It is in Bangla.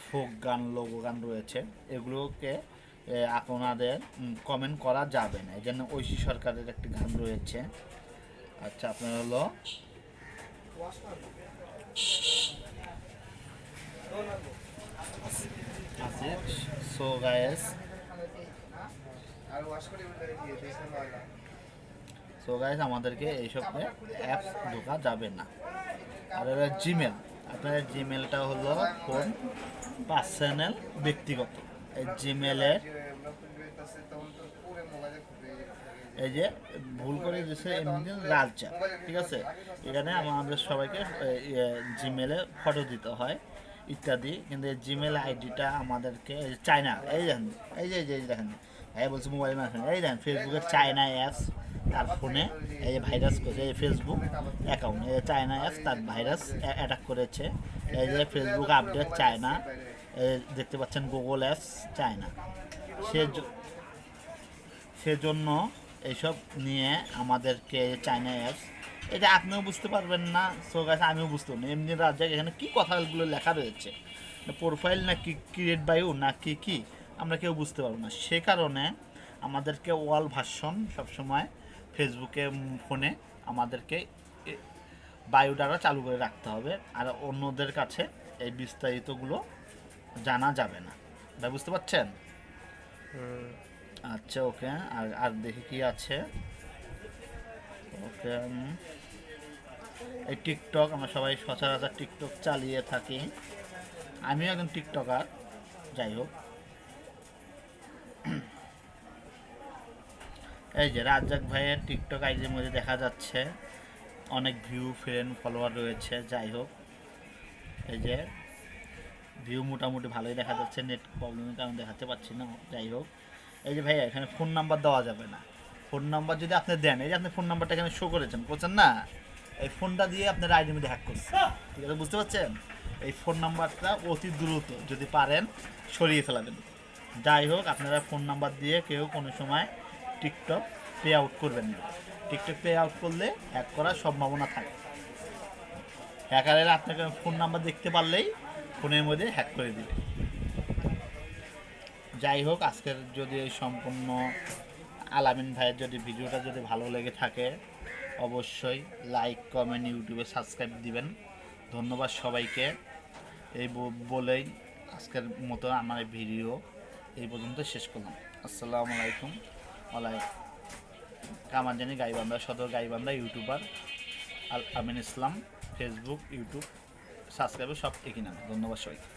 ফোক গান, লোগো গান রয়েছে, এগুলোকে আপনাদের কমেন্ট করা যাবে না। এই জন্য ঐশী সরকারের একটি গান রয়েছে। আচ্ছা, আপনার হলো সো গাইস, আমাদেরকে এইসব অ্যাপস ঢোকা যাবে না। আর জিমেল, আপনার জিমেলটা হলো কোন পার্সোনাল, ব্যক্তিগত। এই জিমেলের এই যে ভুল করে দিচ্ছে এমনি রাজা, ঠিক আছে, এখানে আমাদের সবাইকে জিমেলে ফটো দিতে হয় ইত্যাদি, কিন্তু এই জিমেল আইডিটা আমাদেরকে চায়না। এই দেখেন, এই যে দেখেন, ভাই বলছে মোবাইল মাসেন, এই দেখেন ফেসবুকের চায়না অ্যাপস তার ফোনে এই যে ভাইরাস করেছে, এই ফেসবুক অ্যাকাউন্ট, এই চায়না অ্যাপস তার ভাইরাস অ্যাটাক করেছে। এই যে ফেসবুক আপডেট চায়না, দেখতে পাচ্ছেন গুগল অ্যাপস চায়না। সেজন্য এইসব নিয়ে আমাদেরকে চায়না অ্যাপস, এটা আপনিও বুঝতে পারবেন না, সো গাইস আমিও বুঝতে পারবো না এমনি রাজ্যে এখানে কী কথাগুলো লেখা রয়েছে, প্রোফাইল না কি ক্রিয়েট বায়ু না কি আমরা কেউ বুঝতে পারবো না। সে কারণে আমাদেরকে ওয়াল ভার্সন সবসময় ফেসবুকে ফোনে আমাদেরকে বায়োডাটা চালু করে রাখতে হবে, আর অন্যদের কাছে এই বিস্তারিতগুলো জানা যাবে না। ভাই বুঝতে পারছেন? আচ্ছা, ওকে। আর দেখি কি আছে। ওকে, এই টিকটক, আমরা সবাই সচরাচর টিকটক চালিয়ে থাকি, আমিও একজন টিকটকার। যাই হোক, এই যে রাজ্জাক ভাইয়ের টিকটক আইডির মধ্যে দেখা যাচ্ছে অনেক ভিউ, ফ্রেন্ড, ফলোয়ার রয়েছে। যাই হোক, এই যে ভিউ মোটামুটি ভালোই দেখা যাচ্ছে, নেট প্রবলেমের কারণে দেখাতে পাচ্ছি না। যাই হোক, এই যে ভাইয়া এখানে ফোন নাম্বার দেওয়া যাবে না। ফোন নাম্বার যদি আপনি দেন, এই যে আপনি ফোন নাম্বারটা এখানে শো করছেন না, এই ফোনটা দিয়ে আপনার আইডির মধ্যে হ্যাক করছে, ঠিক আছে, বুঝতে পারছেন? এই ফোন নাম্বারটা অতি দ্রুত যদি পারেন সরিয়ে ফেলাবেন। যাই হোক, আপনারা ফোন নাম্বার দিয়ে কেউ কোনো সময় টিকটক পে আউট করবেন না। টিকটক পে আউট করলে হ্যাক করার সম্ভাবনা থাকে। হ্যাকারেরা আপনাকে ফোন নাম্বার দেখতে পারলেই ফোনের মধ্যে হ্যাক করে দিবে। যাই হোক, আজকের যদি এই সম্পূর্ণ আলামিন ভাইয়ের যদি ভিডিওটা যদি ভালো লেগে থাকে, অবশ্যই লাইক, কমেন্ট, ইউটিউবে সাবস্ক্রাইব দিবেন। ধন্যবাদ সবাইকে। এই বলেই আজকের মতো আমার এই ভিডিও এই পর্যন্ত শেষ করলাম। আসসালামু আলাইকুম। কামারজানি গাইবান্ধা, সদর গাইবান্ধা, ইউটিউবার আল আমিন ইসলাম, ফেসবুক, ইউটিউব সাবস্ক্রাইবে সব একই নামে। ধন্যবাদ সবাইকে।